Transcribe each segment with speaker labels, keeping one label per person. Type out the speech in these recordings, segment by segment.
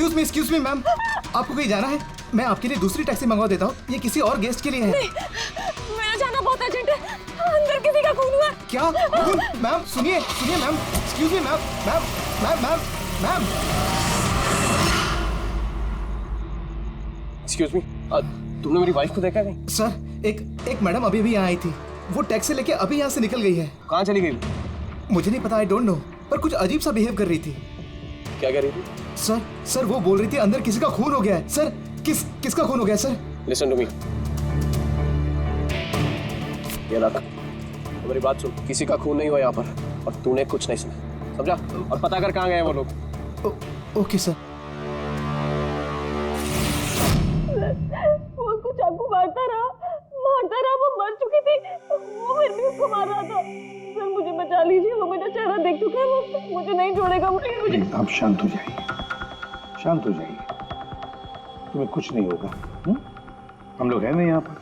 Speaker 1: Excuse me ma'am, आपको कहीं जाना है? मैं आपके लिए दूसरी टैक्सी मंगवा देता हूँ, ये किसी और गेस्ट के लिए है।
Speaker 2: नहीं, मेरा जाना बहुत अर्जेंट है, अंदर किसी का खून हुआ।
Speaker 1: क्या खून? मैम सुनिए ma'am, excuse me ma'am, ma'am.
Speaker 3: Excuse me, तुमने मेरी वाइफ को देखा नहीं?
Speaker 1: सर एक मैडम अभी यहाँ आई थी, वो टैक्सी लेके अभी यहाँ से निकल गई है।
Speaker 3: कहाँ चली गई?
Speaker 1: मुझे नहीं पता, आई डोंट नो, पर कुछ अजीब सा बिहेव कर रही थी।
Speaker 3: क्या कह रही थी?
Speaker 1: सर वो बोल रही थी अंदर किसी का खून हो गया है। सर किसका खून हो गया सर?
Speaker 3: लिसन टू मी, ये रख, मेरी बात सुन, किसी का खून नहीं हुआ यहाँ पर, और तूने कुछ नहीं सुना, समझा? और पता कर कहाँ गए वो लोग।
Speaker 1: Okay sir.
Speaker 2: वो उसको चाकू मारता रहा, वो मर चुकी थी, वो फिर भी उसको मार रहा था। सर मुझे बचा लीजिए, वो मेरा चेहरा देख चुका है, वो मुझे नहीं छोड़ेगा, मुझे।
Speaker 4: आप शांत हो जाइए, शांत हो जाइए, तुम्हें कुछ नहीं होगा। हम लोग हैं ना यहाँ पर।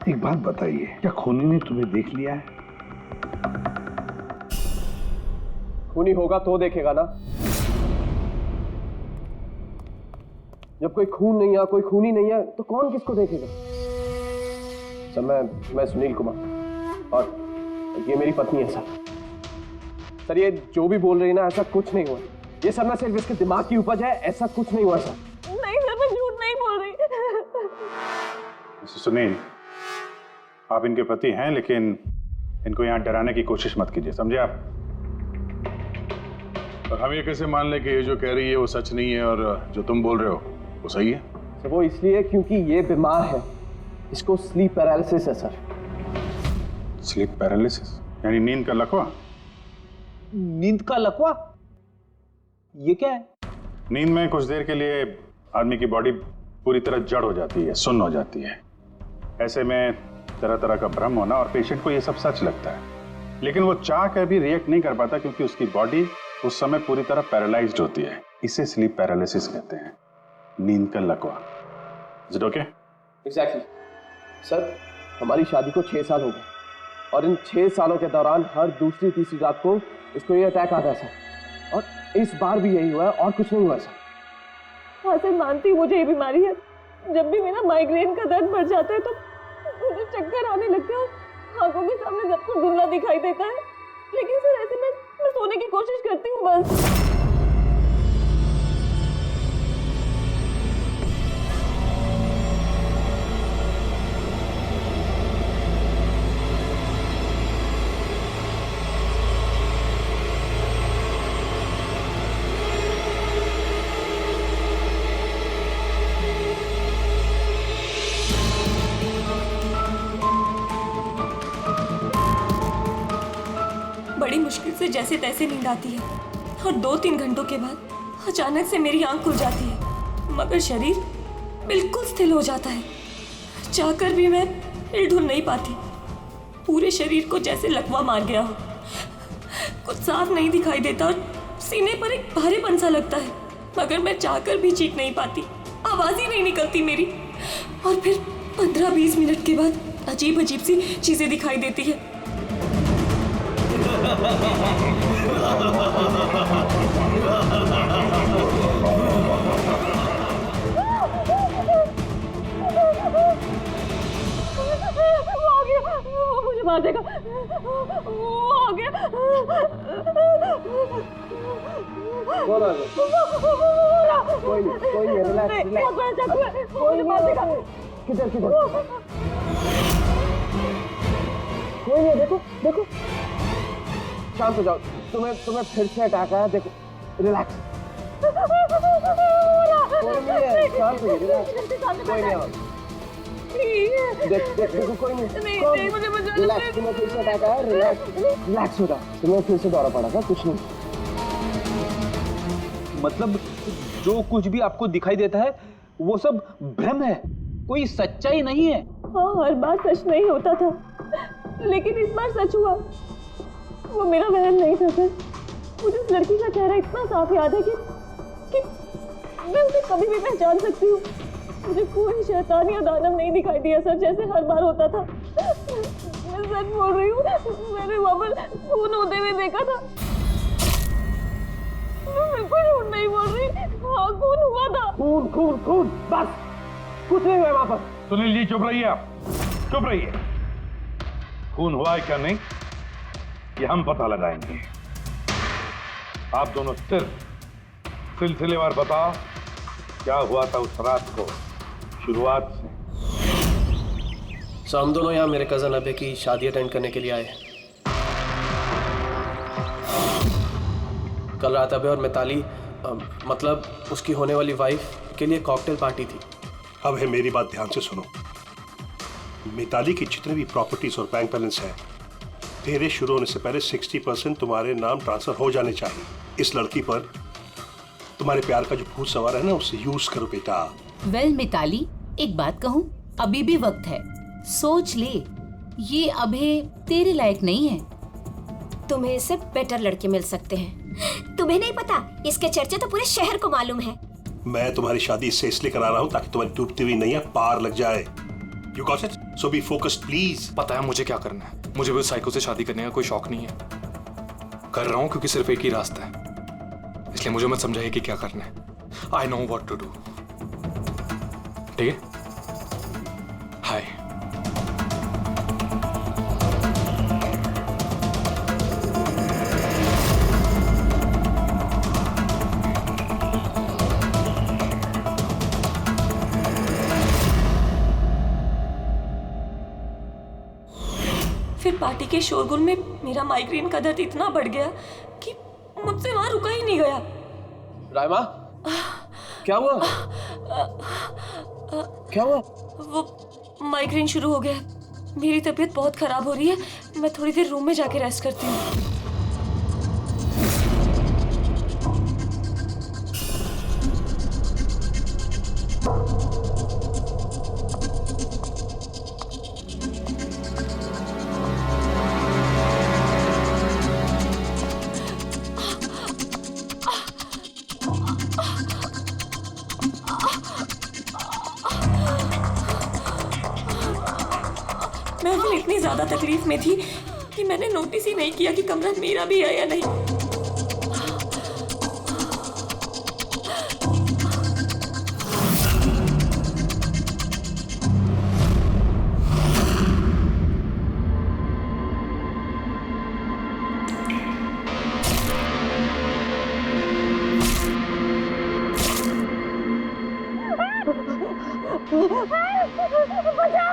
Speaker 4: एक बात बताइए, क्या खूनी ने तुम्हें देख लिया है?
Speaker 3: खूनी होगा तो देखेगा ना। जब कोई खून नहीं है, कोई खूनी नहीं है, तो कौन किसको देखेगा? सर मैं सुनील कुमार, और ये मेरी पत्नी है सर। ये जो भी बोल रही है ना, ऐसा कुछ नहीं हुआ, ये सब ना सिर्फ इसके दिमाग की उपज है, ऐसा कुछ नहीं हुआ सर।
Speaker 2: नहीं सर, मैं झूठ नहीं बोल रही।
Speaker 4: सुनील, आप इनके पति हैं, लेकिन इनको यहाँ डराने की कोशिश मत कीजिए, समझे आप?
Speaker 5: और हम ये कैसे मान लें कि ये जो कह रही है वो सच नहीं है और जो तुम बोल रहे हो वो सही है?
Speaker 3: सर वो इसलिए क्योंकि ये बीमार है, इसको स्लीप पैरालिसिस है सर।
Speaker 4: स्लीप पैरालिसिस यानी नींद का लकवा?
Speaker 6: नींद का लकवा? ये क्या है?
Speaker 4: नींद में कुछ देर के लिए आदमी की बॉडी पूरी तरह जड़ हो जाती है, सुन्न हो जाती है। ऐसे में तरह तरह का भ्रम होना, और पेशेंट को ये सब सच लगता है, लेकिन वो चाह कर भी रिएक्ट नहीं कर पाता क्योंकि उसकी बॉडी उस समय पूरी तरह पैरालाइज्ड होती है। इसे स्लीप पैरालिसिस कहते हैं, नींद का लकवा। Is it okay?
Speaker 3: Exactly sir, हमारी शादी को 6 साल हो गए, और इन 6 सालों के दौरान हर दूसरी तीसरी रात को इसको ये अटैक आता है सर, और इस बार भी यही हुआ है, और कुछ नहीं हुआ सर।
Speaker 2: हाँ सर, मानती हूँ मुझे ये बीमारी है। जब भी मेरा माइग्रेन का दर्द बढ़ जाता है तो मुझे चक्कर आने लगते हैं और आंखों के सामने सब कुछ धुंधला दिखाई देता है। लेकिन सर ऐसे में मैं सोने की कोशिश करती हूँ बस। बड़ी मुश्किल से जैसे तैसे नींद आती है और 2-3 घंटों के बाद अचानक से मेरी आंख खुल जाती है, मगर शरीर बिल्कुल स्थिर हो जाता है। चाहकर भी मैं हिल-डुल नहीं पाती। पूरे शरीर को जैसे लकवा मार गया हो। कुछ साफ नहीं दिखाई देता और सीने पर एक भारीपन सा लगता है, मगर मैं चाहकर भी चीख नहीं पाती, आवाज ही नहीं निकलती मेरी। और फिर 15-20 मिनट के बाद अजीब अजीब सी चीजें दिखाई देती है। वो मुझे मार देगा, वो आ गया।
Speaker 3: कोई नहीं, रिलैक्स।
Speaker 2: मुझे मार देगा।
Speaker 3: किधर कोई नहीं, देखो शांत हो जाओ। तुम्हें फिर से अटैक आया, देखो, रिलैक्स। कोई नहीं है, शांत हो, रिलैक्स। कोई नहीं है, देखो कोई नहीं,
Speaker 2: मुझे बचा
Speaker 3: रिलैक्स। तुम्हें फिर से अटैक आया, रिलैक्स हो जाओ। तुम्हें फिर से दौरा पड़ा था, कुछ नहीं।
Speaker 6: मतलब जो कुछ भी आपको दिखाई देता है वो सब भ्रम है, कोई सच्चाई नहीं है।
Speaker 2: हाँ, हर बार सच नहीं होता था, लेकिन इस बार सच हुआ। वो मेरा वहम नहीं था सर। मुझे उस लड़की का चेहरा इतना साफ याद है कि मैं उसे कभी भी पहचान सकती हूँ। मुझे कोई शैतान या दानव नहीं दिखाई दिया सर, जैसे हर बार होता था। मैं सच बोल रही हूँ, मैंने वहाँ पर खून होते हुए देखा था। मैं बिल्कुल झूठ नहीं बोल रही। हाँ, खून हुआ था।
Speaker 3: खून खून खून, बस कुछ नहीं हुआ वहां पर।
Speaker 4: सुनील जी चुप रहिए, आप चुप रहिए। खून हुआ है क्या नहीं ये हम पता लगाएंगे। आप दोनों सिर्फ सिलसिलेवार बताओ क्या हुआ था उस रात को, शुरुआत से।
Speaker 3: सो हम दोनों यहाँ मेरे कजन अबे की शादी अटेंड करने के लिए आए। कल रात अबे और मिताली मतलब उसकी होने वाली वाइफ के लिए कॉकटेल पार्टी थी।
Speaker 7: अब है मेरी बात ध्यान से सुनो। मिताली की जितने भी प्रॉपर्टीज और बैंक बैलेंस है तेरे शुरू होने से पहले 60% तुम्हारे नाम ट्रांसफर हो जाने चाहिए। इस लड़की पर तुम्हारे प्यार का जो भूत सवार है ना उसे यूज करो बेटा।
Speaker 8: वेल मिताली, एक बात कहूँ, अभी भी वक्त है, सोच ले। ये अभी तेरे लायक नहीं है।
Speaker 9: तुम्हें इससे बेटर लड़के मिल सकते हैं। तुम्हें नहीं पता, इसके चर्चे तो पूरे शहर को मालूम है।
Speaker 7: मैं तुम्हारी शादी इससे इसलिए करा रहा हूँ ताकि तुम्हारी डूबती हुई नैया पार लग जाए। You got it? So be focused please.
Speaker 10: पता है मुझे क्या करना है। मुझे भी उस साइको से शादी करने का कोई शौक नहीं है। कर रहा हूँ क्योंकि सिर्फ एक ही रास्ता है, इसलिए मुझे मत समझाइए कि क्या करना है। I know what to do. ठीक है? हाय।
Speaker 2: फिर पार्टी के शोरगुल में मेरा माइग्रेन का दर्द इतना बढ़ गया कि मुझसे वहां रुका ही नहीं गया।
Speaker 3: रायमा, क्या हुआ? क्या हुआ?
Speaker 2: वो माइग्रेन शुरू हो गया। मेरी तबीयत बहुत खराब हो रही है। मैं थोड़ी देर रूम में जाके रेस्ट करती हूँ। मैं फिर इतनी ज्यादा तकलीफ में थी कि मैंने नोटिस ही नहीं किया कि कमरा मेरा भी है या नहीं।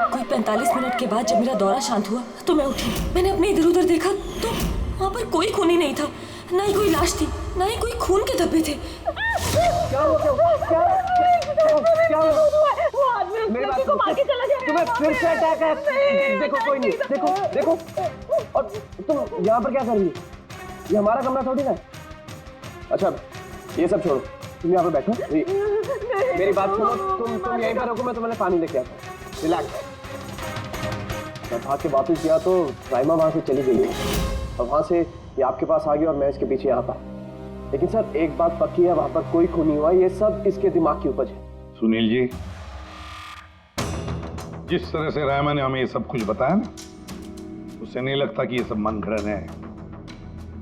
Speaker 2: कोई 45 मिनट के बाद जब मेरा दौरा शांत हुआ तो मैं उठी। मैंने अपने इधर उधर देखा तो वहाँ पर कोई खून ही नहीं था, ना ही कोई लाश थी, ना ही कोई खून के धब्बे थे।
Speaker 3: क्या हुआ? मेरी बात सुनो, तुम्हें फिर से अटैक है। देखो कोई नहीं, देखो और तुम यहाँ पर क्या कर रही हो? ये हमारा कमरा थोड़ी ना। अच्छा ये सब छोड़ो, तुम यहाँ पर बैठो। मेरी बात सुनो, तुम यहीं पर रखो, मैं तुम्हें पानी लेके आता हूँ। रिलैक्स। मैं भाग के वापस गया तो राइमा वहां से चली गई और वहां से ये आपके पास आ गया और मैं इसके पीछे यहाँ पर। लेकिन सर एक बात पक्की है, वहां पर कोई खून नहीं हुआ। ये सब इसके दिमाग की उपज है।
Speaker 4: सुनील जी, जिस तरह से रायमा ने हमें ये सब कुछ बताया ना, उससे नहीं लगता कि ये सब मन घड़न है।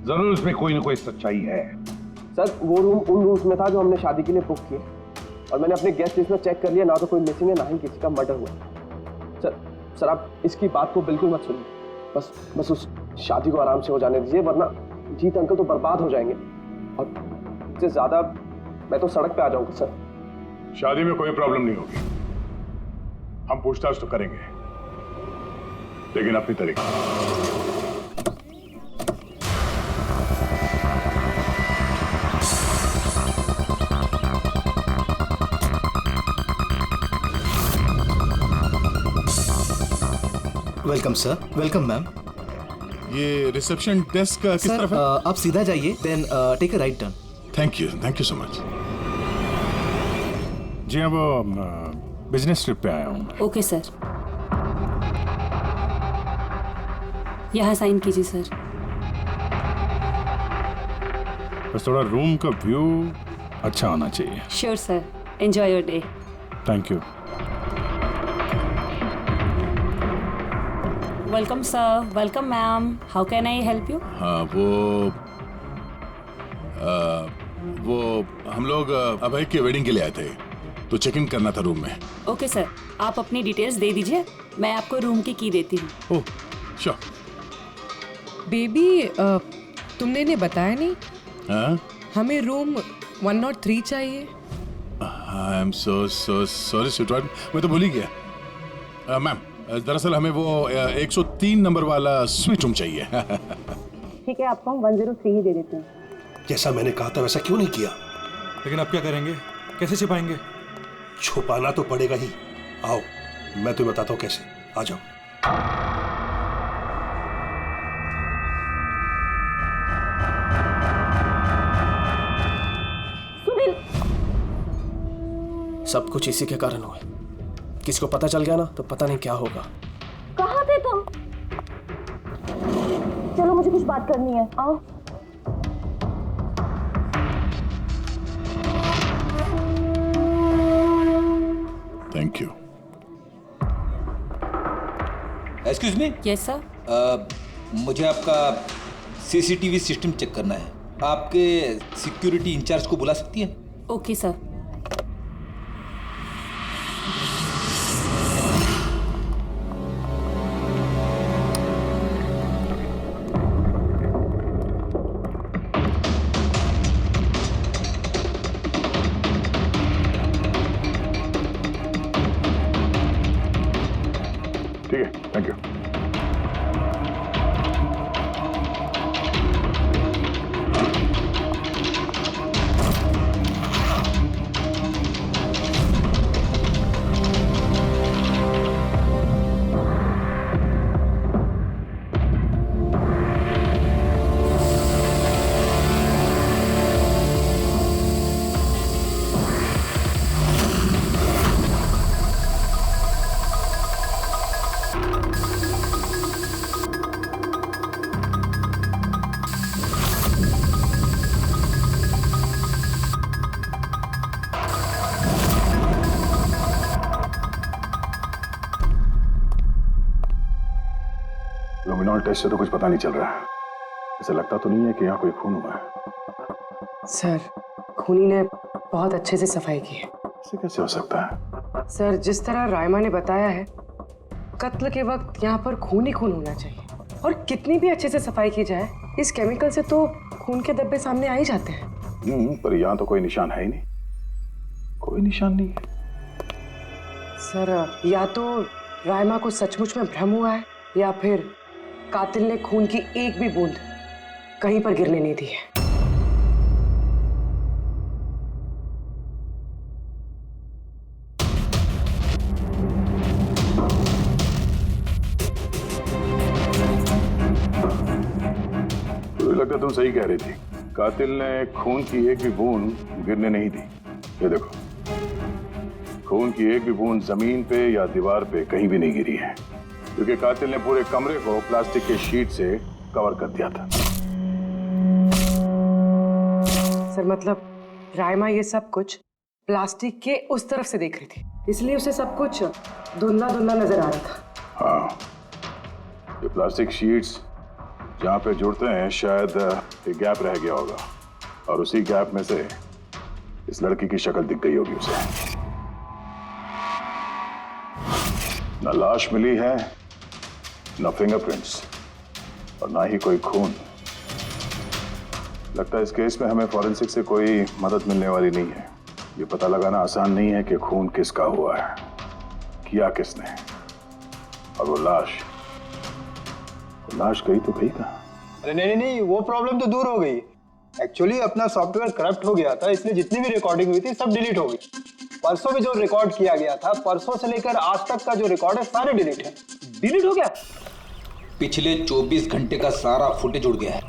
Speaker 4: जरूर इसमें कोई ना कोई सच्चाई है।
Speaker 3: सर वो रूम उन रूम्स में था जो हमने शादी के लिए बुक किए और मैंने अपने गेस्ट लिस्ट में चेक कर लिया, ना तो कोई मिसिंग है ना ही किसी का मर्डर हुआ। सर आप इसकी बात को बिल्कुल मत सुनिए। बस उस शादी को आराम से हो जाने दीजिए, वरना जीत अंकल तो बर्बाद हो जाएंगे और इससे ज्यादा मैं तो सड़क पे आ जाऊंगा। सर
Speaker 5: शादी में कोई प्रॉब्लम नहीं होगी, हम पूछताछ तो करेंगे, लेकिन अपनी तरीके से।
Speaker 1: Welcome sir. Welcome ma'am.
Speaker 5: ये रिसेप्शन डेस्क किस तरफ है?
Speaker 1: आप सीधा जाइए, then take a right turn.
Speaker 5: Thank you so much. जी हाँ, वो बिजनेस ट्रिप पे आया हूँ।
Speaker 8: ओके सर, यहाँ साइन कीजिए सर।
Speaker 5: बस थोड़ा रूम का व्यू अच्छा होना चाहिए।
Speaker 8: Sure sir, enjoy your day.
Speaker 5: Thank you.
Speaker 8: Welcome sir. Welcome ma'am. How can I help you?
Speaker 5: हाँ वो वो हम लोग अभय की वेडिंग के लिए आए थे, तो चेक इन करना था रूम में।
Speaker 2: ओके सर, आप अपनी डिटेल्स दे दीजिए, मैं आपको रूम की देती हूँ।
Speaker 5: Oh sure.
Speaker 11: बेबी तुमने इन्हें बताया नहीं?
Speaker 5: हाँ?
Speaker 11: हमें रूम 103 चाहिए।
Speaker 5: I am so sorry sweetheart, मैं तो भूल ही गया। मैम दरअसल हमें वो 103 नंबर वाला स्वीट रूम चाहिए।
Speaker 2: ठीक है, आपको हम 103 ही दे देते हैं।
Speaker 7: जैसा मैंने कहा था वैसा क्यों नहीं किया?
Speaker 10: लेकिन आप क्या करेंगे, कैसे छिपाएंगे?
Speaker 7: छुपाना तो पड़ेगा ही। आओ मैं तुम्हें बताता हूँ कैसे, आ जाओ।
Speaker 3: सब कुछ इसी के कारण हुआ। किसी को पता चल गया ना तो पता नहीं क्या होगा।
Speaker 2: कहाँ थे तुम? चलो मुझे कुछ बात करनी है, आओ।
Speaker 5: Thank you.
Speaker 6: Excuse me.
Speaker 2: Yes sir.
Speaker 6: मुझे आपका सीसीटीवी सिस्टम चेक करना है। आपके सिक्योरिटी इंचार्ज को बुला सकती है?
Speaker 2: Okay sir.
Speaker 5: ठीक है, थैंक यू। लुमिनॉल टेस्ट से तो कुछ पता नहीं चल रहा है। ऐसा लगता तो नहीं है कि यहाँ कोई खून हुआ है।
Speaker 11: सर खूनी ने बहुत अच्छे से सफाई की है।
Speaker 5: ऐसे कैसे हो सकता है?
Speaker 11: सर जिस तरह रायमा ने बताया है, कत्ल के वक्त यहाँ पर खून ही खून होना चाहिए। और कितनी भी अच्छे से सफाई की जाए, इस केमिकल से तो खून के धब्बे सामने आ ही जाते हैं।
Speaker 5: पर यहाँ तो कोई निशान है ही नहीं। कोई निशान नहीं है।
Speaker 11: सर या तो रायमा को सचमुच में भ्रम हुआ है, या फिर कातिल ने खून की एक भी बूंद कहीं पर गिरने नहीं दी है।
Speaker 5: मुझे लगता तुम सही कह रही थी। कातिल ने खून की एक भी बूंद गिरने नहीं दी। ये देखो, खून की एक भी बूंद जमीन पे या दीवार पे कहीं भी नहीं गिरी है, क्योंकि कातिल ने पूरे कमरे को प्लास्टिक के शीट से कवर कर दिया था।
Speaker 11: सर मतलब रायमा ये सब कुछ प्लास्टिक के उस तरफ से देख रही थी, इसलिए उसे सब कुछ धुंधला धुंधला नजर आ रहा था।
Speaker 5: हाँ, ये प्लास्टिक शीट्स जहाँ पे जुड़ते हैं शायद एक गैप रह गया होगा, और उसी गैप में से इस लड़की की शक्ल दिख गई होगी उसे। न लाश मिली है, न फिंगरप्रिंट्स, और ना ही कोई खून। लगता है इस केस में हमें फॉरेंसिक से कोई मदद मिलने वाली नहीं है। ये पता लगाना आसान नहीं है कि खून किसका हुआ है, किया किसने, और वो लाश गई तो गई कहाँ?
Speaker 1: अरे नहीं, वो प्रॉब्लम तो दूर हो गई। एक्चुअली अपना सॉफ्टवेयर करप्ट हो गया था, इसलिए जितनी भी रिकॉर्डिंग हुई थी सब डिलीट हो गई। परसों भी जो रिकॉर्ड किया गया था, परसों से लेकर आज तक का जो रिकॉर्ड है सारे डिलीट है। डिलीट हो गया।
Speaker 6: पिछले 24 घंटे का सारा फुटेज उड़ गया है।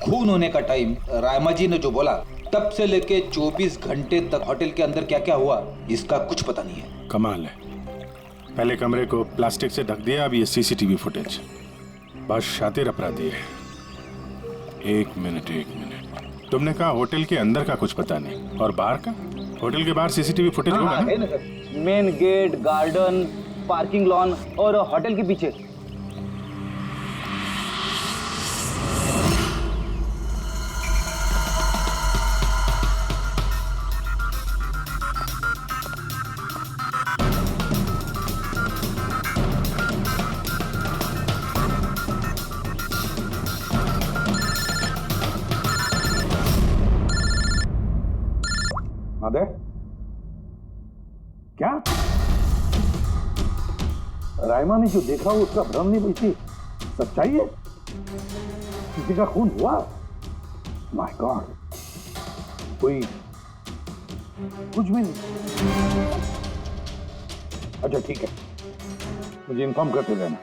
Speaker 6: खून होने का टाइम रायमा जी ने जो बोला, तब से लेके 24 घंटे तक होटल के अंदर क्या क्या हुआ इसका कुछ पता नहीं है।
Speaker 4: कमाल है, पहले कमरे को प्लास्टिक से ढक दिया, अब ये सीसीटीवी फुटेज। बस शातिर अपराधी है। एक मिनट, तुमने कहा होटल के अंदर का कुछ पता नहीं, और बाहर का? होटल के बाहर सीसीटीवी फुटेज होगा ना?
Speaker 6: Main gate, garden, parking lawn और होटल के पीछे।
Speaker 5: अदय, क्या रायमा ने जो देखा वो उसका भ्रम नहीं बल्कि सच्चाई है? किसी का खून हुआ? माय गॉड, कोई कुछ भी नहीं। अच्छा ठीक है, मुझे इन्फॉर्म करते रहना।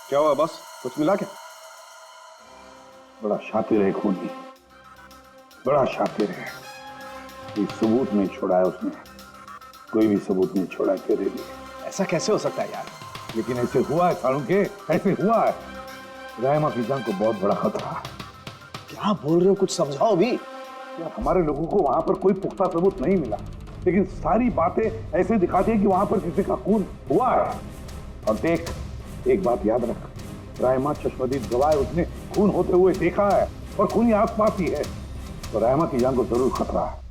Speaker 3: क्या हुआ बॉस, कुछ मिला क्या?
Speaker 5: बड़ा शातिर है खूनी, बड़ा शातिर है। कोई सबूत नहीं छोड़ा है उसने, कोई भी सबूत नहीं छोड़ा तेरे लिए।
Speaker 3: ऐसा कैसे हो सकता है यार?
Speaker 5: लेकिन ऐसे हुआ है सालुंके, ऐसे हुआ है। रायमा की जान को बहुत बड़ा खतरा है।
Speaker 3: क्या बोल रहे हो, कुछ समझाओ भी।
Speaker 5: यार हमारे लोगों को वहां पर कोई पुख्ता सबूत नहीं मिला, लेकिन सारी बातें ऐसे दिखाती है कि वहां पर किसी का खून हुआ है। और देख, एक बात याद रख, रायमा चश्मदीद गवाह है, उसने खून होते हुए देखा है और खूनी आसपास ही है, तो रायमा की जान को जरूर खतरा है।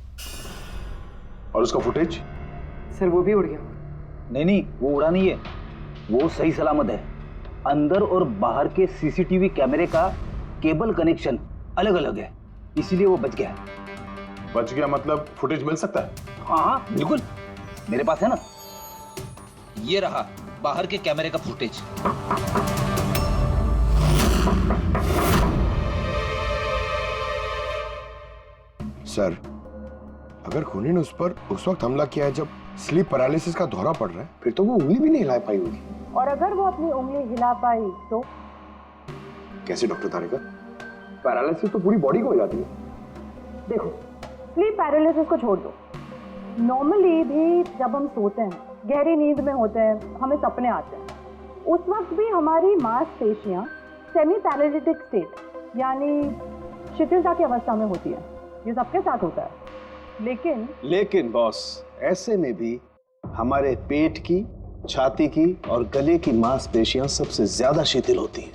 Speaker 4: और उसका फुटेज?
Speaker 11: सर वो भी उड़ गया।
Speaker 6: नहीं, वो उड़ा नहीं है, वो सही सलामत है। अंदर और बाहर के सीसीटीवी कैमरे का केबल कनेक्शन अलग अलग है, इसीलिए वो बच गया।
Speaker 4: बच गया मतलब फुटेज मिल सकता है?
Speaker 6: हाँ बिल्कुल, मेरे पास है ना। ये रहा बाहर के कैमरे का फुटेज।
Speaker 3: सर, अगर खूनी ने उस पर उस वक्त हमला किया है जब स्लीप पैरालिसिस का दौरा पड़ रहा है, फिर तो वो उंगली भी नहीं हिला पाई होगी।
Speaker 12: और अगर वो अपनी उंगली हिला पाई तो?
Speaker 3: कैसे डॉक्टर तारिका? पैरालिसिस तो पूरी बॉडी को हो जाती है।
Speaker 12: देखो, स्लीप पैरालिसिस को छोड़ दो। नॉर्मली भी जब हम सोते हैं, गहरी नींद में होते हैं, हमें सपने आते हैं, उस वक्त भी हमारी मांसपेशियां सेमी पैरालिटिक स्टेट यानी शिथिलता की अवस्था में होती है। ये सबके साथ होता है।
Speaker 3: लेकिन बॉस, ऐसे में भी हमारे पेट की, छाती की और गले की मांसपेशियां सबसे ज्यादा शिथिल होती हैं।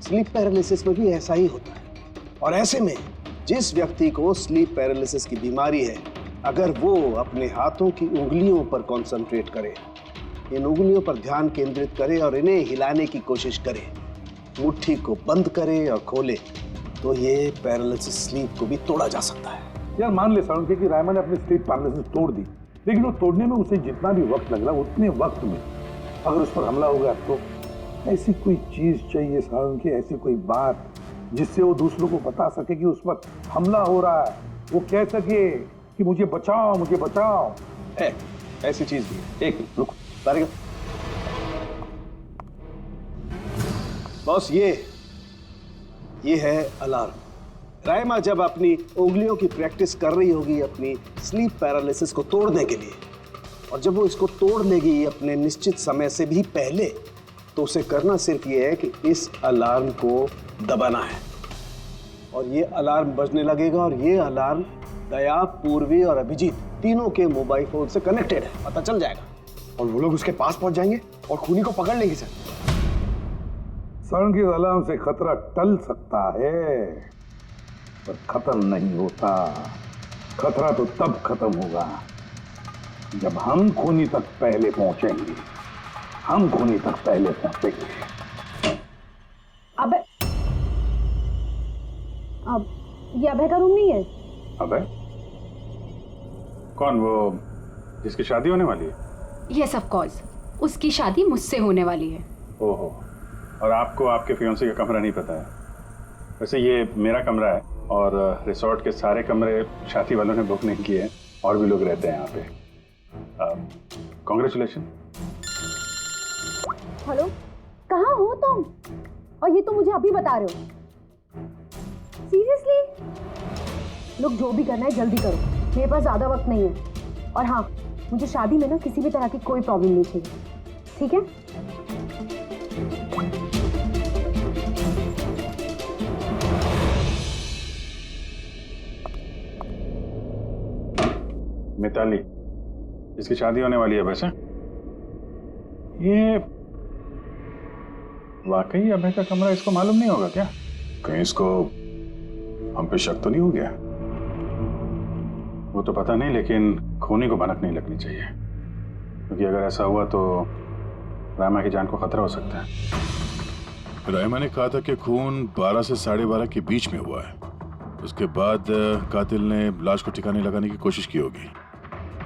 Speaker 3: स्लीप पैरालिसिस में भी ऐसा ही होता है। और ऐसे में जिस व्यक्ति को स्लीप पैरालिसिस की बीमारी है, अगर वो अपने हाथों की उंगलियों पर कंसंट्रेट करे, इन उंगलियों पर ध्यान केंद्रित करे और इन्हें हिलाने की कोशिश करे, मुट्ठी को बंद करे और खोले, तो ये पैरालिसिस स्लीप को भी तोड़ा जा सकता है।
Speaker 5: यार मान ले सालुंके कि रायमा ने अपनी स्लीप पैरालिसिस तोड़ दी, लेकिन वो तोड़ने में उसे जितना भी वक्त लग रहा, उतने वक्त में अगर उस पर हमला हो गया तो ऐसी कोई चीज चाहिए सालुंके, ऐसी कोई बात जिससे वो दूसरों को बता सके कि उस पर हमला हो रहा है, वो कह सके कि मुझे बचाओ, मुझे बचाओ।
Speaker 3: ऐसी चीज भी है। एक मिनट रुको तारिका। बॉस, ये है अलार्म। रायमा जब अपनी उंगलियों की प्रैक्टिस कर रही होगी अपनी स्लीप पैरालिसिस को तोड़ने के लिए, और जब वो इसको तोड़ लेगी अपने निश्चित समय से भी पहले, तो उसे करना सिर्फ ये है कि इस अलार्म को दबाना है, और ये अलार्म बजने लगेगा। और ये अलार्म दया, पूर्वी और अभिजीत तीनों के मोबाइल फोन से कनेक्टेड है, पता चल जाएगा। और वो लोग उसके पास पहुंच जाएंगे और खूनी को पकड़ लेंगे।
Speaker 5: सर की अलार्म से खतरा टल सकता है, पर खत्म नहीं होता। खतरा तो तब खत्म होगा जब हम खूनी तक पहले पहुंचेंगे। हम खूनी तक पहले पहुंचेंगे।
Speaker 12: अब ये अभय का रूम नहीं है?
Speaker 4: अभय? कौन? वो जिसकी शादी होने वाली है?
Speaker 13: यस ऑफ कोर्स, उसकी शादी मुझसे होने वाली है।
Speaker 4: ओहो, और आपको आपके फियांसे का कमरा नहीं पता है? वैसे ये मेरा कमरा है और रिसोर्ट के सारे कमरे शादी वालों ने बुक नहीं किए हैं, और भी लोग रहते हैं यहाँ पे। कॉन्ग्रेचुलेशन।
Speaker 12: हेलो, कहाँ हो तुम? और ये तो मुझे अभी बता रहे हो? सीरियसली? लोग जो भी करना है जल्दी करो, मेरे पास ज्यादा वक्त नहीं है। और हाँ, मुझे शादी में ना किसी भी तरह की कोई प्रॉब्लम नहीं चाहिए, ठीक है?
Speaker 4: मिताली, जिसकी शादी होने वाली है। वैसे ये वाकई अभय का कमरा इसको मालूम नहीं होगा क्या?
Speaker 5: कहीं इसको हम पे शक तो नहीं हो गया?
Speaker 4: वो तो पता नहीं, लेकिन खूनी को भनक नहीं लगनी चाहिए, क्योंकि अगर ऐसा हुआ तो रायमा की जान को खतरा हो सकता है।
Speaker 5: रायमा ने कहा था कि खून 12 से 12:30 के बीच में हुआ है। उसके बाद कातिल ने लाश को ठिकाने लगाने की कोशिश की होगी,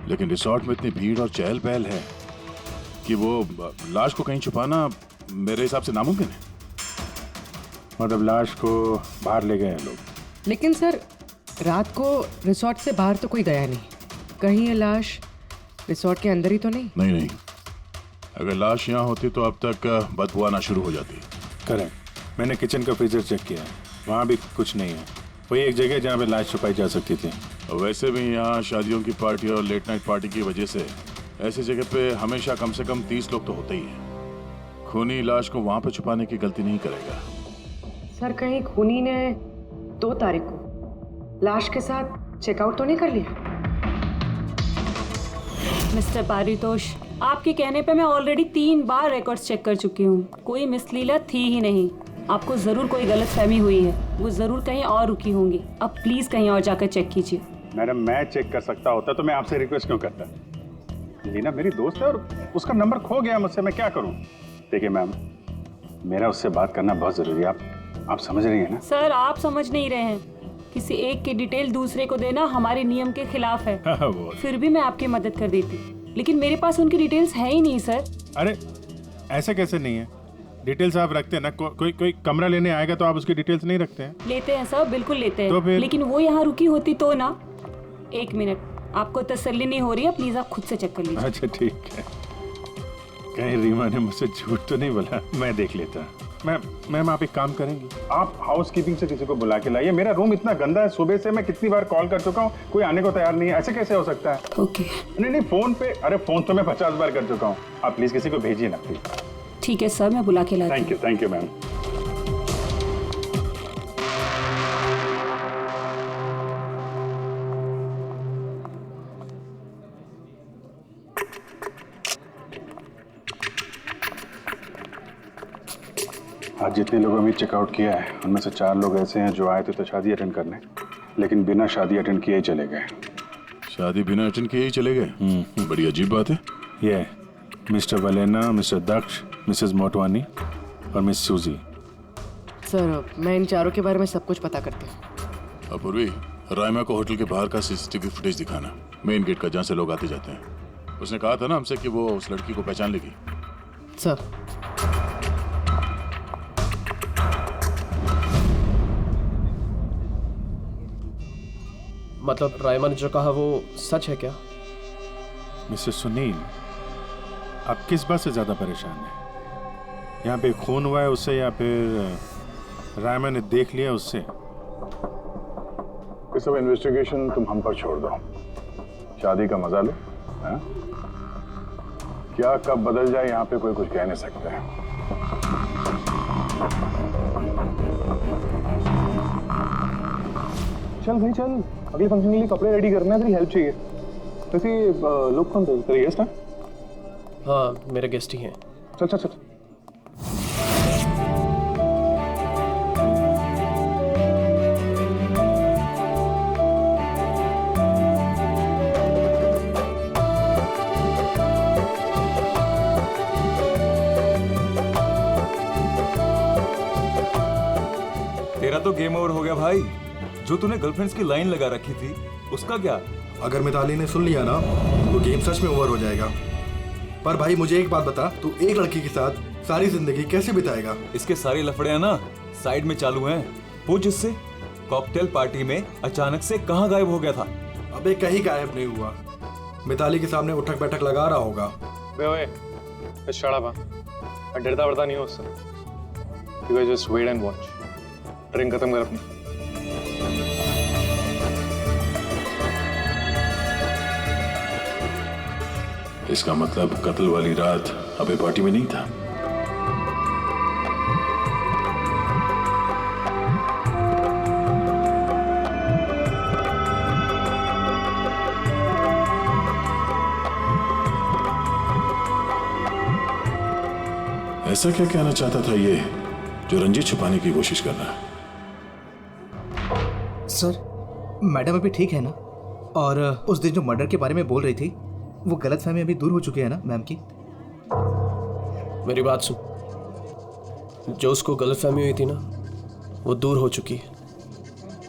Speaker 5: लेकिन रिसोर्ट में इतनी भीड़ और चहल पहल है कि वो लाश को कहीं छुपाना मेरे हिसाब से नामुमकिन है।
Speaker 4: मतलब लाश को बाहर ले गए हैं लोग?
Speaker 11: लेकिन सर, रात को रिसोर्ट से बाहर तो कोई गया नहीं। कहीं ये लाश रिसोर्ट के अंदर ही तो नहीं?
Speaker 5: नहीं, अगर लाश यहाँ होती तो अब तक बदबू आना शुरू हो जाती।
Speaker 4: करेक्ट। मैंने किचन का फ्रीजर चेक किया है, वहाँ भी कुछ नहीं है। वही एक जगह जहाँ पे लाश छुपाई जा सकती थी।
Speaker 5: और वैसे भी यहाँ शादियों की पार्टी और लेट नाइट पार्टी की वजह से ऐसी जगह पे हमेशा कम से कम 30 लोग तो होते ही हैं। खूनी लाश को वहाँ पे छुपाने की गलती नहीं करेगा।
Speaker 11: सर, कहीं खूनी ने 2 तारीख को लाश के साथ चेकआउट तो नहीं कर लिया?
Speaker 12: मिस्टर पारितोष, आपके कहने पे मैं ऑलरेडी 3 बार रिकॉर्ड्स चेक कर चुकी हूँ। कोई मिसलीला थी ही नहीं। आपको जरूर कोई गलतफहमी हुई है, वो जरूर कहीं और रुकी होंगी। अब प्लीज कहीं और जाकर चेक कीजिए।
Speaker 4: मैडम, मैं चेक कर सकता होता तो मैं आपसे रिक्वेस्ट क्यों करता? लीना मेरी दोस्त है और उसका नंबर खो गया मुझसे, मैं क्या करूं? देखिए मैम, मेरा उससे बात करना बहुत जरूरी है। आप समझ रही हैं ना?
Speaker 12: सर, आप समझ नहीं रहे हैं। किसी एक की डिटेल दूसरे को देना हमारे नियम के खिलाफ है। फिर भी मैं आपकी मदद कर देती, लेकिन मेरे पास उनकी डिटेल्स है ही नहीं सर।
Speaker 4: अरे ऐसे कैसे नहीं है? डिटेल्स आप रखते हैं ना। कोई कमरा लेने आएगा तो आप उसकी डिटेल्स नहीं रखते हैं?
Speaker 12: लेते हैं सर, बिल्कुल लेते हैं।
Speaker 4: तो फिर?
Speaker 12: लेकिन वो यहाँ रुकी होती तो ना। 1 मिनट, आपको तसल्ली नहीं हो रही है, प्लीज आप खुद से चेक कर लीजिए।
Speaker 4: अच्छा ठीक है। कहीं रीमा ने मुझसे झूठ तो नहीं बोला? मैं देख लेता। मैम आप एक काम करेंगी, आप हाउसकीपिंग से किसी को बुला के लाइए। मेरा रूम इतना गंदा है, सुबह से मैं कितनी बार कॉल कर चुका हूँ, कोई आने को तैयार नहीं है। ऐसे कैसे हो सकता है?
Speaker 12: ओके।
Speaker 4: नहीं, फोन पे, अरे फोन तो मैं 50 बार कर चुका हूँ। आप प्लीज किसी को भेजिए ना प्लीज।
Speaker 12: ठीक है सर, मैं बुला के लाती हूँ।
Speaker 4: Thank you ma'am. आज जितने लोगों ने चेकआउट किया है उनमें से 4 लोग ऐसे हैं जो आए थे तो शादी अटेंड करने, लेकिन बिना शादी अटेंड किए ही चले गए।
Speaker 5: शादी बिना अटेंड किए ही चले गए? बड़ी अजीब बात है।
Speaker 4: ये मिस्टर वलेना, मिस्टर दक्ष, मिसेस मोटवानी और मिस सूजी।
Speaker 11: सर, मैं इन चारों के बारे में सब कुछ पता करती हूँ।
Speaker 5: अपूर्वी, रायमा को होटल के बाहर का सीसीटीवी फुटेज दिखाना, मेन गेट का, जहाँ से लोग आते जाते हैं। उसने कहा था ना हमसे कि वो उस लड़की को पहचान लेगी।
Speaker 11: सर,
Speaker 3: मतलब रायमा ने जो कहा वो सच है क्या?
Speaker 4: मिस्टर सुनील, आप किस बात से ज्यादा परेशान हैं? यहाँ पे खून हुआ है उससे या फिर रायमा ने देख लिया उससे?
Speaker 5: ये सब इन्वेस्टिगेशन तुम हम पर छोड़ दो, शादी का मजा लो। है? क्या कब बदल जाए यहाँ पे कोई कुछ कह नहीं सकता है।
Speaker 1: चल भाई चल, अगले फंक्शन के लिए कपड़े रेडी करना है, तेरी हेल्प चाहिए। वैसे लोग कौन थे? तेरे गेस्ट हैं?
Speaker 3: हाँ, मेरे गेस्ट ही हैं।
Speaker 1: चल चल चल।
Speaker 14: तेरा तो गेम ओवर हो गया भाई। जो तूने गर्लफ्रेंड्स की लाइन लगा रखी थी उसका क्या?
Speaker 15: अगर मिताली ने सुन लिया ना तो गेम सच में ओवर हो जाएगा। पर भाई मुझे एक बात बता, तू एक लड़की के साथ सारी जिंदगी कैसे बिताएगा?
Speaker 14: इसके सारे लफड़े ना साइड में चालू हैं। पूछ इससे, कॉकटेल पार्टी में अचानक से कहाँ गायब हो गया था?
Speaker 15: अबे कहीं गायब नहीं हुआ, मिताली के सामने उठक बैठक लगा रहा होगा।
Speaker 10: मैं डरता वरता नहीं हूँ उससे। You guys just wait and watch. Drink खत्म कर अपनी।
Speaker 5: इसका मतलब कत्ल वाली रात अबे पार्टी में नहीं था। ऐसा क्या कहना चाहता था ये जो रंजित छुपाने की कोशिश कर रहा है?
Speaker 16: सर, मैडम अभी ठीक है ना? और उस दिन जो मर्डर के बारे में बोल रही थी वो गलतफहमी अभी दूर हो चुकी है ना मैम की?
Speaker 3: मेरी बात सुन, जो उसको गलतफहमी हुई थी ना वो दूर हो चुकी है।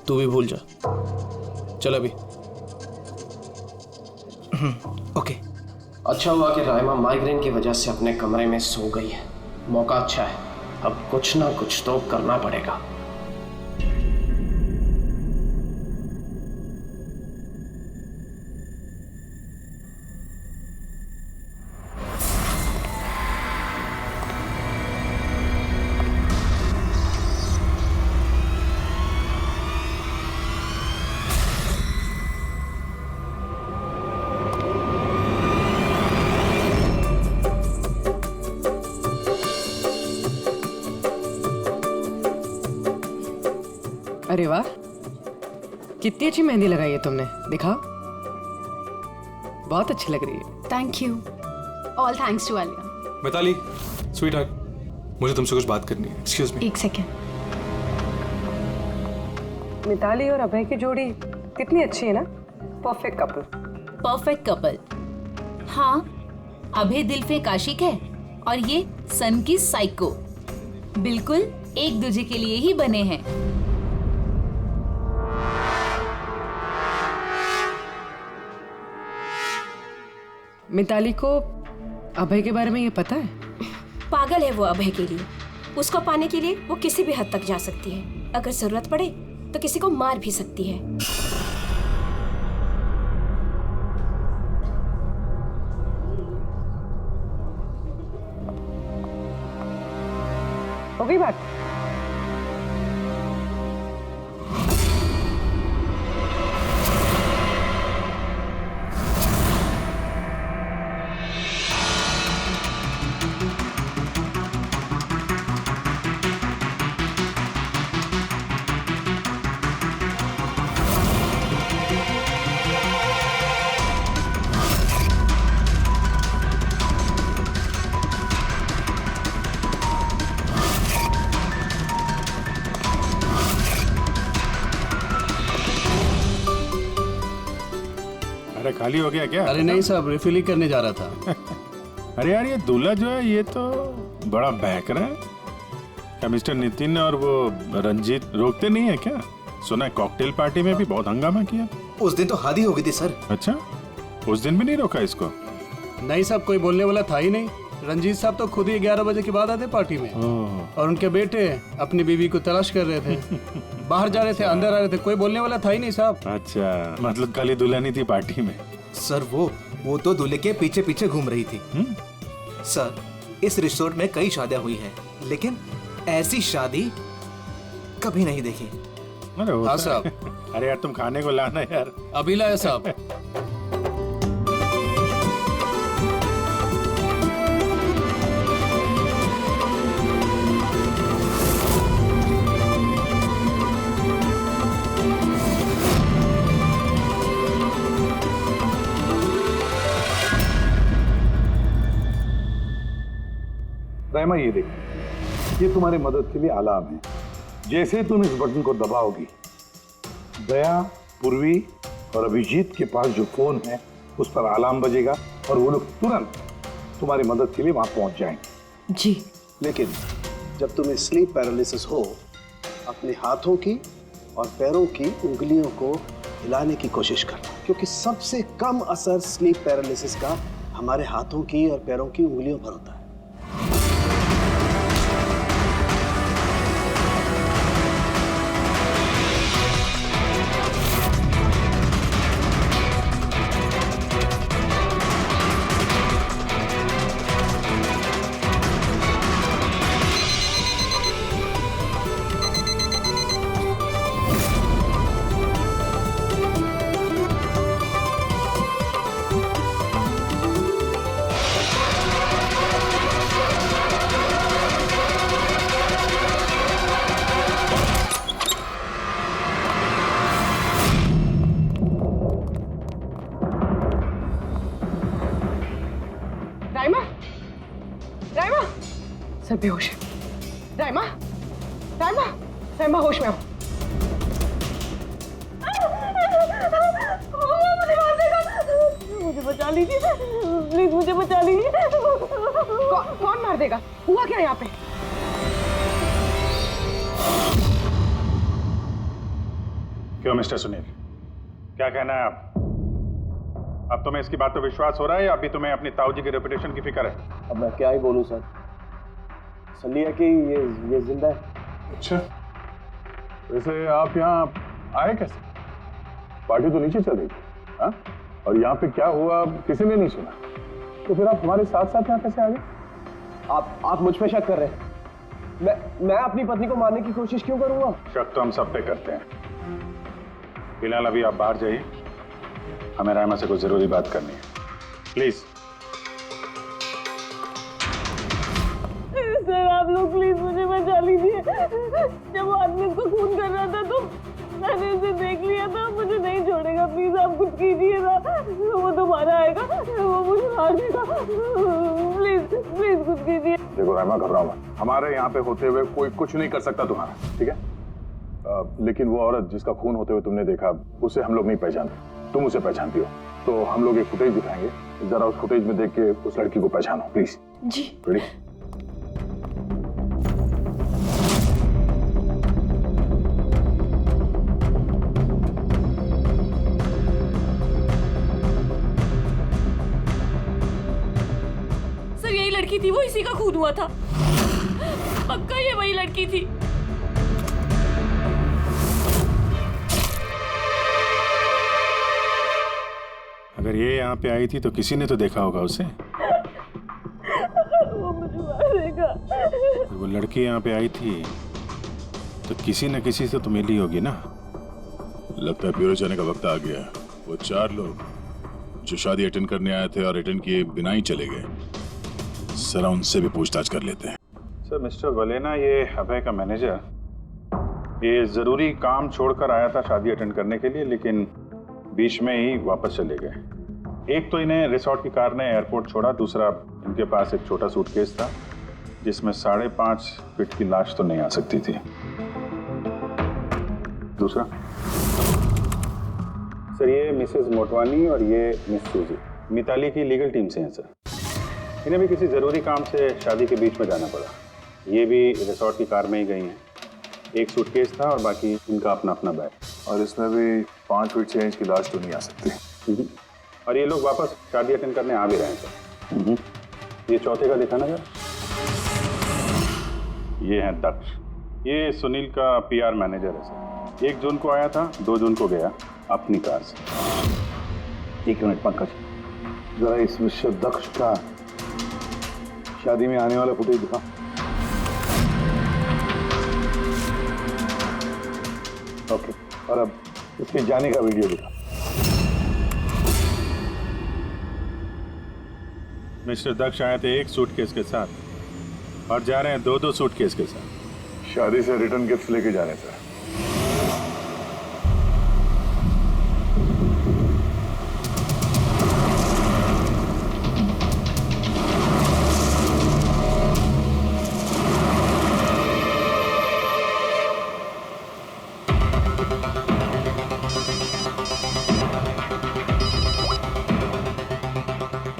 Speaker 16: तू भी भूल जा। चल अभी। ओके।
Speaker 3: अच्छा हुआ कि राइमा माइग्रेन की वजह से अपने कमरे में सो गई है। मौका अच्छा है, अब कुछ ना कुछ तो करना पड़ेगा। अरे वाह, कितनी अच्छी मेहंदी लगाई है तुमने, दिखाओ। बहुत अच्छी लग रही है।
Speaker 13: Thank you. All thanks to Alia.
Speaker 10: Mitali, sweetheart, मुझे तुमसे कुछ बात करनी है। Excuse me.
Speaker 13: एक सेकेंड।
Speaker 11: मिताली और अभय की जोड़ी कितनी अच्छी है ना, परफेक्ट कपल।
Speaker 8: Perfect couple. हाँ, अभय दिल पे आशिक है और ये सन की साइको। बिल्कुल एक दूसरे के लिए ही बने हैं।
Speaker 11: मिताली को अभय के बारे में ये पता है?
Speaker 9: पागल है वो अभय के लिए। उसको पाने के लिए वो किसी भी हद तक जा सकती है। अगर जरूरत पड़े तो किसी को मार भी सकती है।
Speaker 11: हो गई बात?
Speaker 4: अरे खाली हो गया क्या?
Speaker 16: अरे नहीं साहब, रिफिल ही करने जा रहा था।
Speaker 4: अरे यार ये दूल्हा जो है ये तो बड़ा बहक रहा है। क्या मिस्टर नितिन और वो रंजीत रोकते नहीं है क्या? सुना है कॉकटेल पार्टी में भी बहुत हंगामा किया।
Speaker 16: उस दिन तो हादी हो गई थी सर।
Speaker 4: अच्छा, उस दिन भी नहीं रोका इसको?
Speaker 17: नहीं साहब, कोई बोलने वाला था ही नहीं। रंजीत साहब तो खुद ही 11 बजे के बाद आते पार्टी में, और उनके बेटे अपनी बीवी को तलाश कर रहे थे। बाहर जा रहे थे, अंदर आ रहे थे, कोई बोलने वाला था ही नहीं साहब।
Speaker 4: अच्छा, मतलब कल ही दुल्हन ही थी पार्टी में?
Speaker 16: सर वो तो दूल्हे के पीछे पीछे घूम रही थी। सर, इस रिसोर्ट में कई शादियां हुई हैं, लेकिन ऐसी शादी कभी नहीं देखी।
Speaker 4: अरे
Speaker 17: हाँ साहब।
Speaker 4: अरे यार तुम खाने को लाना यार।
Speaker 17: अभी लाया साहब।
Speaker 5: राइमा ये देखो, ये तुम्हारी मदद के लिए अलार्म है। जैसे तुम इस बटन को दबाओगी, दया, पूर्वी और अभिजीत के पास जो फोन है उस पर अलार्म बजेगा और वो लोग तुरंत तुम्हारी मदद के लिए वहां पहुंच जाएंगे।
Speaker 11: जी।
Speaker 18: लेकिन जब तुम्हें स्लीप पैरालिसिस हो, अपने हाथों की और पैरों की उंगलियों को हिलाने की कोशिश करना, क्योंकि सबसे कम असर स्लीप पैरालिसिस का हमारे हाथों की और पैरों की उंगलियों पर होता है।
Speaker 11: सर बेहोश है। राइमा, राइमा, राइमा होश में हो। मुझे बचा लीजिए प्लीज, मुझे बचा लीजिए। कौन मार देगा? हुआ क्या यहाँ पे?
Speaker 4: क्यों मिस्टर सुनील, क्या कहना है आप? अब तुम्हें इसकी बात पे विश्वास हो रहा है या अभी तुम्हें अपनी ताऊ जी के रेपुटेशन की फिक्र है?
Speaker 3: अब मैं क्या ही बोलूं सर, सलिया कि ये जिंदा है।
Speaker 5: अच्छा, वैसे आप यहाँ आए कैसे? पार्टी तो नीचे चल रही थी, हाँ? और यहाँ पे क्या हुआ किसी ने नहीं सुना, तो फिर आप हमारे साथ साथ यहाँ कैसे आ गए?
Speaker 3: आप मुझ पे शक कर रहे हैं? मैं अपनी पत्नी को मारने की कोशिश क्यों करूंगा?
Speaker 4: शक तो हम सब पे करते हैं। फिलहाल अभी आप बाहर जाइए, हमें रायमा से कुछ जरूरी बात करनी है, प्लीज।
Speaker 12: सर आप लोग प्लीज मुझे बचा लीजिए। जब वो आदमी उसको खून कर रहा था तो मैंने उसे देख लिया था, मुझे नहीं छोड़ेगा, प्लीज आप कुछ कीजिए ना, वो दोबारा आएगा, वो मुझे मार देगा, प्लीज प्लीज कुछ कीजिए।
Speaker 5: देखो रायमा, घबराओ मत, हमारे यहाँ पे होते हुए कोई कुछ नहीं कर सकता तुम्हारा, ठीक है? लेकिन वो औरत जिसका खून होते हुए तुमने देखा, उसे हम लोग नहीं पहचानते, तुम उसे पहचानती हो, तो हम लोग एक फुटेज दिखाएंगे, जरा उस फुटेज में देख के उस लड़की को पहचानो प्लीज।
Speaker 12: जी।
Speaker 5: रेडी?
Speaker 2: सर यही लड़की थी, वो इसी का खून हुआ था, पक्का ये वही लड़की थी।
Speaker 4: अगर ये यहाँ पे आई थी तो किसी ने तो देखा होगा उसे।
Speaker 12: वो मुझे मारेगा।
Speaker 4: अगर वो लड़की यहाँ पे आई थी तो किसी न किसी से तो मिली होगी ना।
Speaker 5: लगता है ब्यूरो जाने का वक्त आ गया। वो 4 लोग जो शादी अटेंड करने आए थे और अटेंड किए बिना ही चले गए, जरा उनसे भी पूछताछ कर लेते हैं।
Speaker 4: सर मिस्टर वलेना, ये अभय का मैनेजर, ये जरूरी काम छोड़कर आया था शादी अटेंड करने के लिए, लेकिन बीच में ही वापस चले गए। एक तो इन्हें रिसोर्ट की कार ने एयरपोर्ट छोड़ा, दूसरा इनके पास एक छोटा सूटकेस था जिसमें 5.5 फीट की लाश तो नहीं आ सकती थी। दूसरा सर, ये मिसेस मोटवानी और ये मिस सूजी मिताली की लीगल टीम से हैं सर। इन्हें भी किसी ज़रूरी काम से शादी के बीच में जाना पड़ा। ये भी रिसोर्ट की कार में ही गई हैं। एक सूटकेस था और बाकी इनका अपना अपना बैग।
Speaker 5: और इसमें भी 5 फीट से इंच की लाश तो नहीं आ सकती।
Speaker 4: और ये लोग वापस शादी अटेंड करने आ भी रहे हैं सर। ये चौथे का दिखाना जरा। ये है दक्ष, ये सुनील का PR मैनेजर है सर। 1 जून को आया था, 2 जून को गया अपनी कार से।
Speaker 5: 1 मिनट पंकज, जरा इस मिस्टर दक्ष का शादी में आने वाला फुटेज दिखा। ओके, और अब इसके जाने का वीडियो दिखा।
Speaker 4: मिस्टर दक्ष आए थे 1 सूटकेस के साथ और जा रहे हैं 2-2 सूटकेस के साथ।
Speaker 5: शादी से रिटर्न गिफ्ट लेके जाने से।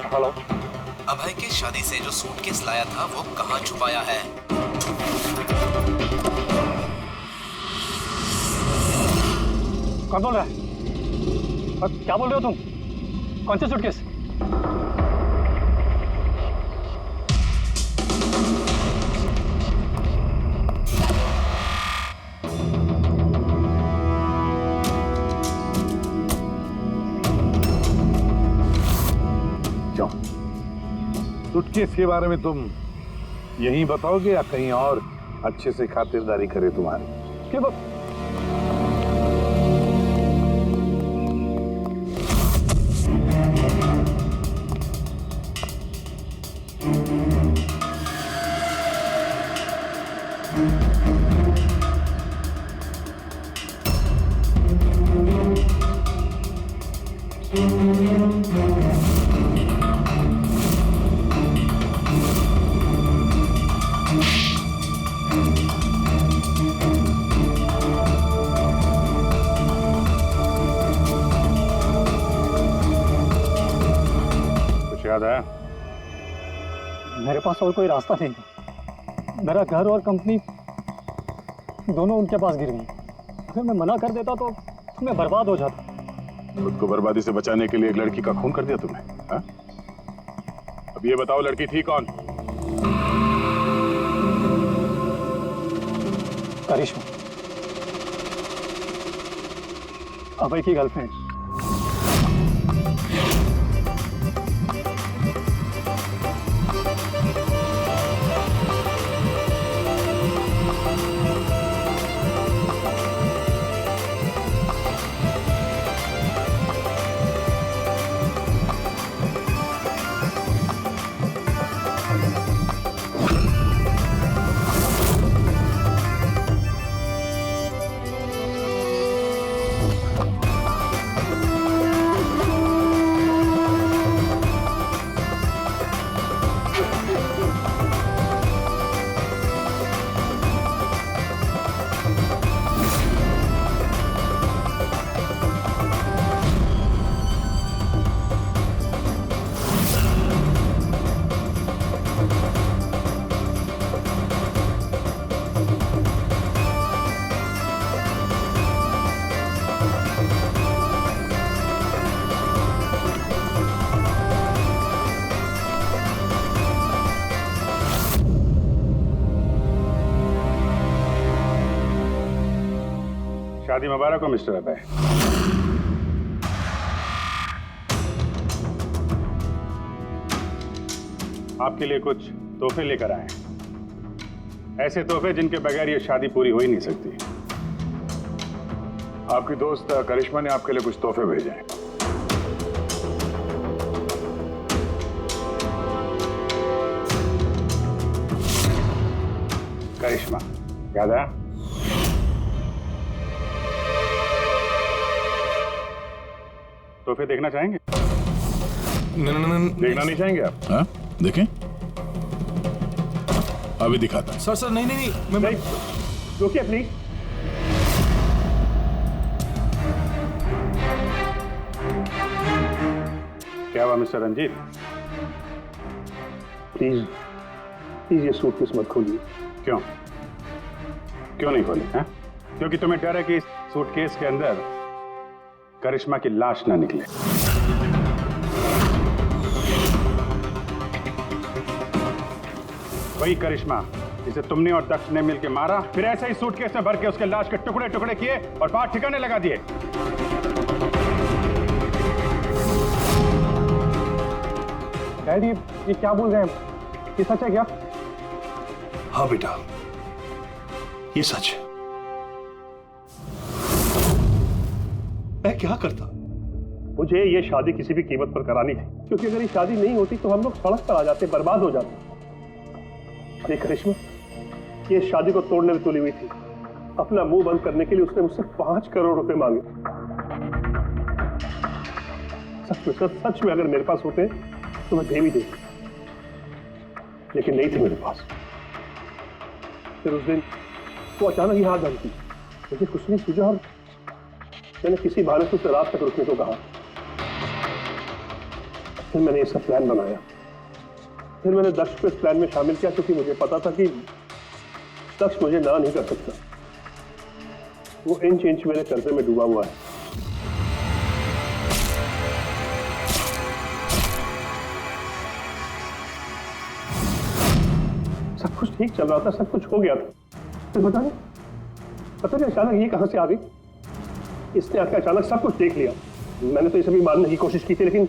Speaker 16: हेलो, अभय की शादी से जो सूटकेस लाया था वो कहाँ छुपाया है?
Speaker 1: कौन बोल रहा है? और क्या बोल रहे हो तुम? कौन से सूटकेस?
Speaker 5: सूटकेस के बारे में तुम यही बताओगे या कहीं और अच्छे से खातिरदारी करे तुम्हारी?
Speaker 1: क्यों
Speaker 4: याद आया?
Speaker 1: मेरे पास और कोई रास्ता नहीं। मेरा घर और कंपनी दोनों उनके पास गिर गई। अगर मैं मना कर देता तो मैं बर्बाद हो जाता।
Speaker 5: खुद को बर्बादी से बचाने के लिए एक लड़की का खून कर दिया तुमने, हाँ? अब ये बताओ लड़की थी कौन?
Speaker 1: करिश्मा, अभय की गर्लफ्रेंड।
Speaker 4: शादी मुबारक हो मिस्टर अभय। आपके लिए कुछ तोहफे लेकर आए हैं, ऐसे तोहफे जिनके बगैर ये शादी पूरी हो ही नहीं सकती।
Speaker 5: आपकी दोस्त करिश्मा ने आपके लिए कुछ तोहफे भेजे हैं।
Speaker 4: करिश्मा, याद आया? तोहफे देखना चाहेंगे? देखना नहीं चाहेंगे आप?
Speaker 5: हाँ, देखें। अभी दिखाता।
Speaker 10: सर नहीं नहीं नहीं, मैं
Speaker 1: रुकिए प्लीज।
Speaker 4: क्या हुआ मिस्टर रंजीत?
Speaker 1: प्लीज ये सूटकेस मत खोलिए।
Speaker 4: क्यों? क्यों नहीं खोली? हैं? क्योंकि तुम्हें डर है कि इस सूटकेस के अंदर करिश्मा की लाश ना निकले। वही करिश्मा जिसे तुमने और दक्ष ने मिलकर मारा, फिर ऐसे ही सूटकेस में भर के उसके लाश के टुकड़े टुकड़े किए और बाहर ठिकाने लगा दिए।
Speaker 1: डैडी, ये क्या बोल रहे हैं? ये सच है क्या?
Speaker 7: हाँ बेटा, ये सच है। मैं क्या करता? मुझे ये शादी किसी भी कीमत पर करानी थी, क्योंकि अगर ये शादी नहीं होती तो हम लोग सड़क पर आ जाते, बर्बाद हो जाते। देख करिश्मा, ये शादी को तोड़ने में तुली हुई थी। अपना मुंह बंद करने के लिए उसने मुझसे 5 करोड़ रुपए मांगे। सच में अगर मेरे पास होते तो मैं दे भी देता, लेकिन नहीं थे मेरे पास। फिर उस दिन वो अचानक ही हाथ धमकी, मुझे कुछ नहीं सूझा और मैंने किसी बहाने से उसे रात तक रुकने को कहा। फिर मैंने ये सब प्लान बनाया। फिर मैंने दक्ष को इस प्लान में शामिल किया, क्योंकि मुझे पता था कि दक्ष मुझे ना नहीं कर सकता। वो इंच इंच मेरे कर्जे में डूबा हुआ है। सब कुछ ठीक चल रहा था, सब कुछ हो गया था। तो पता नहीं अचानक ये कहां से आ गई। इसने आकर अचानक सब कुछ देख लिया। मैंने तो इसे भी मारने की कोशिश की थी, लेकिन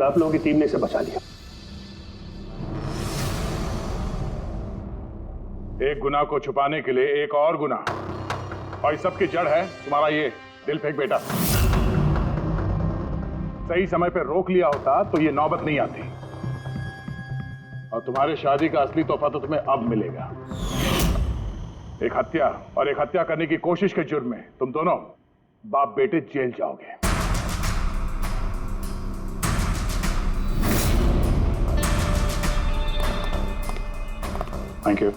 Speaker 7: आप लोगों की टीम ने इसे बचा लिया।
Speaker 5: एक गुनाह को छुपाने के लिए एक और गुनाह, और इस सब की जड़ है तुम्हारा ये दिल फेंक बेटा। सही समय पर रोक लिया होता तो ये नौबत नहीं आती, और तुम्हारे शादी का असली तोहफा तो तुम्हें अब मिलेगा। एक हत्या और एक हत्या करने की कोशिश के जुर्म में तुम दोनों बाप बेटे जेल जाओगे। Thank you.